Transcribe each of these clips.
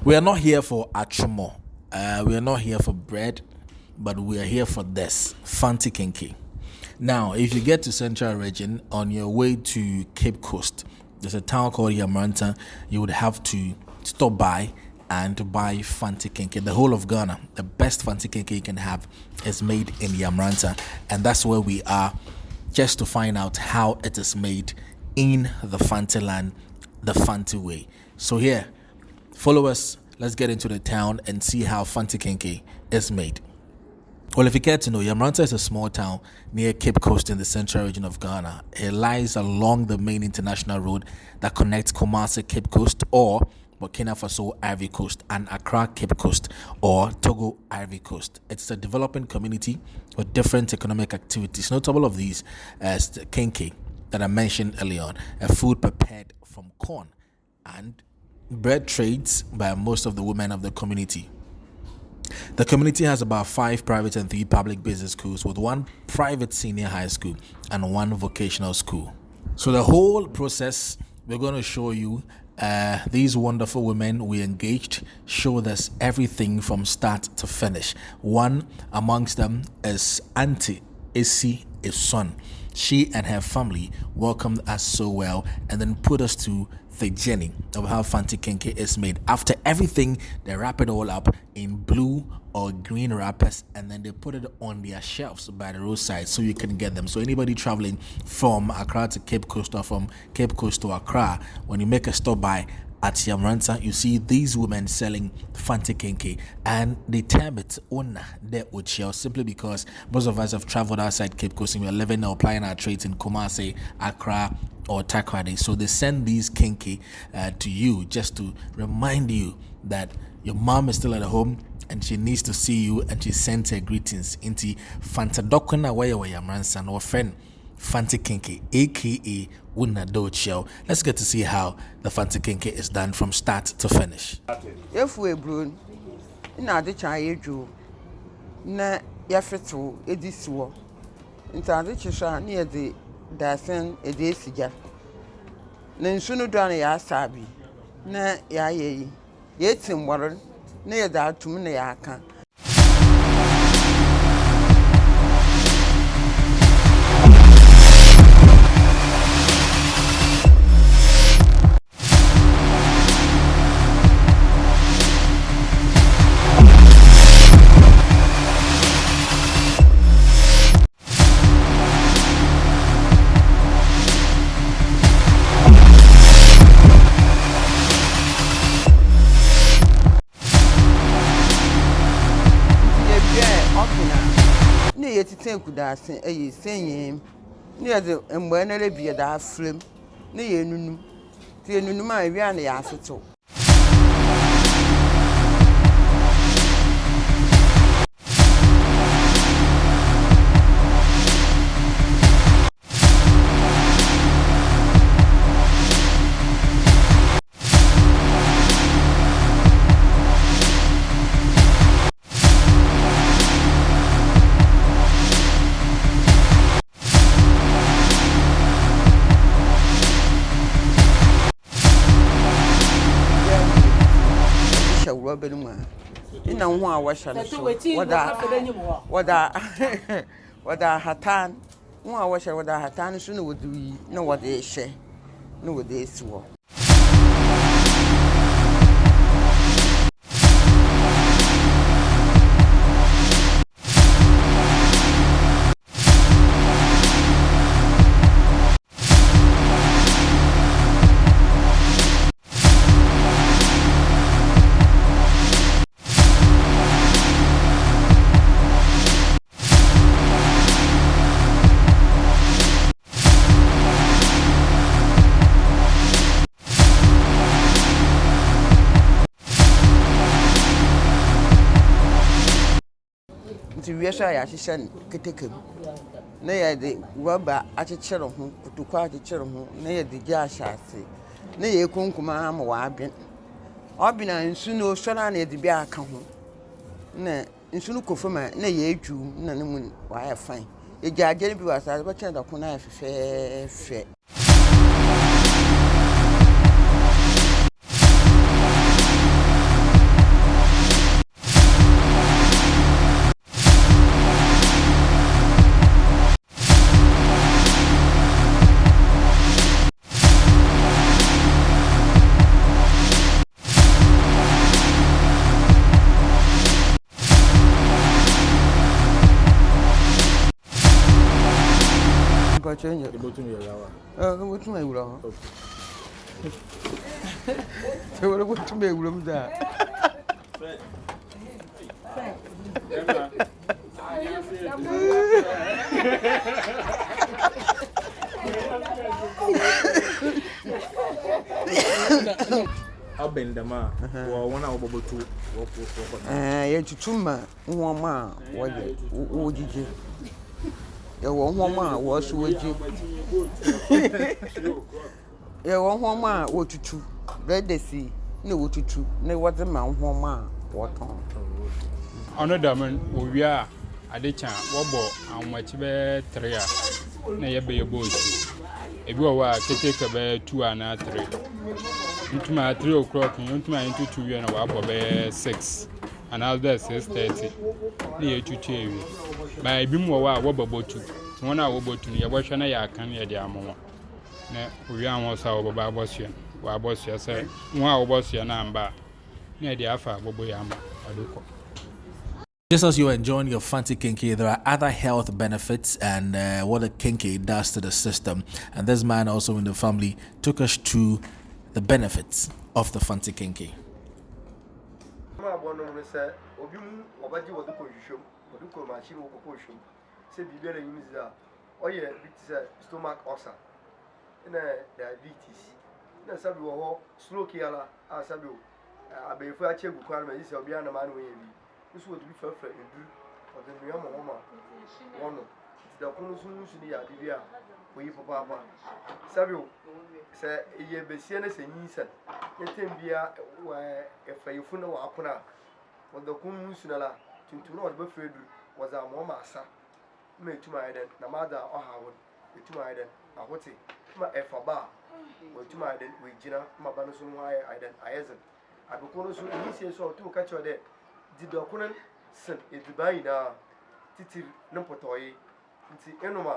We are not here for achumo. We are not here for bread, but we are here for this Fante Kenkey. Now, if you get to Central Region on your way to Cape Coast, there's a town called Yamouransa. You would have to stop by and buy Fante Kenkey. The whole of Ghana, the best Fante Kenkey you can have is made in Yamouransa, and that's where we are, just to find out how it is made in the Fante land, the Fante way. So here, follow us. Let's get into the town and see how Fante Kenkey is made. Well, if you care to know, Yamouransa is a small town near Cape Coast in the Central Region of Ghana. It lies along the main international road that connects Kumasi Cape Coast or Burkina Faso Ivory Coast and Accra Cape Coast or Togo Ivory Coast. It's a developing community with different economic activities. Notable of these as the Kenkey that I mentioned earlier on, a food prepared from corn, and bread trades by most of the women of the community. The community has about 5 private and 3 public business schools, with 1 private senior high school and 1 vocational school. So the whole process, we're going to show you these wonderful women we engaged showed us everything from start to finish. One amongst them is Auntie Esi Eson. She and her family welcomed us so well and then put us to the journey of how Fante Kenkey is made. After everything, they wrap it all up in blue or green wrappers, and then they put it on their shelves by the roadside so you can get them. So anybody traveling from Accra to Cape Coast or from Cape Coast to Accra, when you make a stop by at Yamouransa, you see these women selling Fante Kenkey, and they term it Ona de Ochel simply because most of us have traveled outside Cape Coast and we are living or applying our trades in Kumasi, Accra, or Takoradi. So they send these Kenkey to you just to remind you that your mom is still at home and she needs to see you, and she sent her greetings into Fanta Dokuna Waya Yamouransa and our friend Fante Kenkey, aka Una Dochel. Let's get to see how the Fante Kenkey is done from start to finish. If we brewed in a ditch, na yafeto ediswo. Into the chisha near the dancing a day sija. Then sooner done ya sabi. Na ya ye. Yet in water near that to me yaka. Could I say a saying near the embanner be a dark flame near Nunu, the Nunuma, Riani Afito. In a one wash and what I hatan, one wash what I hatan sooner would we know what they say, know what they swore. We shall send Kitty. Nay, the rubber at a cherry home to quite a cherry home, near the gas chassis. Nay, a concuma, wabbin. Obina and soon no shall near the beer come home. Nay, in soon confirm, nay, you, none, why I find. A judge was as much as a connive fair. to me, Yawa. Go to my room. So what about to my room there? I'll bend them out. Or 1 hour bubble two. Yeah, to Tuma, 1 man, what did you? There were 1 man was with you. There were 1 man, what to chew. Red the sea, no to chew, no what the man 1 man, what on. Ono damen we are adecha wobo anwachi be 3 na ye be boss ebi wo wa keteke be 2 and 3 ntuma 3 o'clock ntuma into 2 we na wa bo be 6 and after 6:30 na ye chuchu ewi ba ebi mu wa wo bobo 2 wona wo bobo 2 ye bo hwe na ya kan ye de amomo na we anwo sa wo ba bosia wa bosia se wo a wo bosia na amba na de afa bobo ya amba adoko. Just as you're enjoying your Fante Kenkey, there are other health benefits and what a Kenkey does to the system. And this man also in the family took us to the benefits of the Fante Kenkey. Stomach ulcer, diabetes, stroke, this would be perfect in do or the Yamouransa. One, the Consumus in the Adivia, we papa. Savio say, ye be seen as a niece, let him be a you funnel upon for the Consusunala to not be afraid was our mamma, made to my den, the mother or Howard, to my den, a what's it, my F bar, or to my den, with Gina, my Banasun, I then I isn't. I will call us in so to catch your dead. The document sent a Dubai na Titi Nampotoy, Enoma,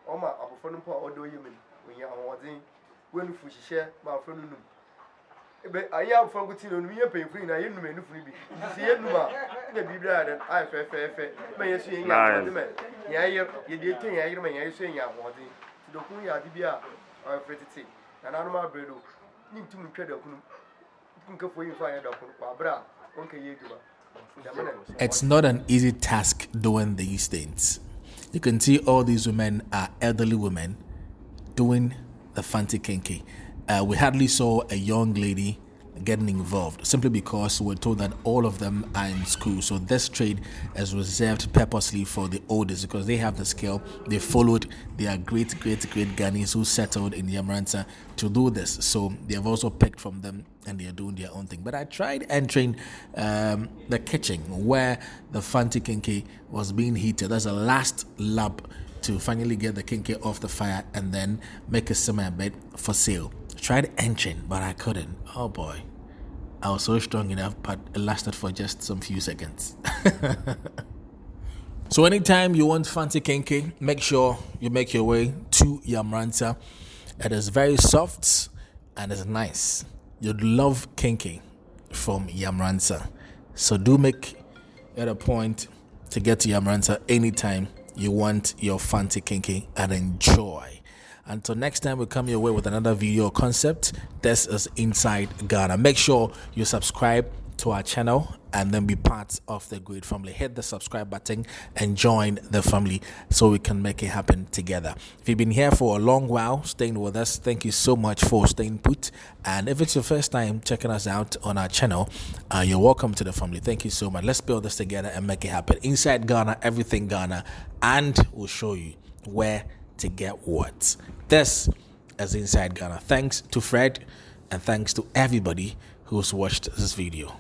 Oma, Abu Fonumpa, or do you mean when you are wanting when you share my friend. I have forgotten on me a pay free, I am no freebie. See, Enoma, the Biblia, and I fair, may I say, yeah, you did think I may say, I wanting to the Kuya Dibia or Pretty, and Anoma Bredo. Need to make a think for you fire document, bra, okay, you do. It's not an easy task doing these things. You can see all these women are elderly women doing the Fante Kenkey. We hardly saw a young lady getting involved simply because we're told that all of them are in school. So this trade is reserved purposely for the oldest because they have the skill. They followed their great Ghanaians who settled in Yamouransa to do this. So they have also picked from them and they are doing their own thing. But I tried entering the kitchen where the Fante Kenkey was being heated. That's a last lap to finally get the Kenkey off the fire and then make a simmer bed for sale. Tried entering, but I couldn't. Oh boy. I was so strong enough, but it lasted for just some few seconds. So anytime you want Fante Kenkey, make sure you make your way to Yamouransa. It is very soft and it's nice. You'd love Kenkey from Yamouransa. So do make it a point to get to Yamouransa anytime you want your Fante Kenkey and enjoy. Until next time we come your way with another video concept, this is Inside Ghana. Make sure you subscribe to our channel and then be part of the great family. Hit the subscribe button and join the family so we can make it happen together. If you've been here for a long while, staying with us, thank you so much for staying put. And if it's your first time checking us out on our channel, you're welcome to the family. Thank you so much. Let's build this together and make it happen. Inside Ghana, everything Ghana, and we'll show you where to get what. This is Inside Ghana. Thanks to Fred and thanks to everybody who's watched this video.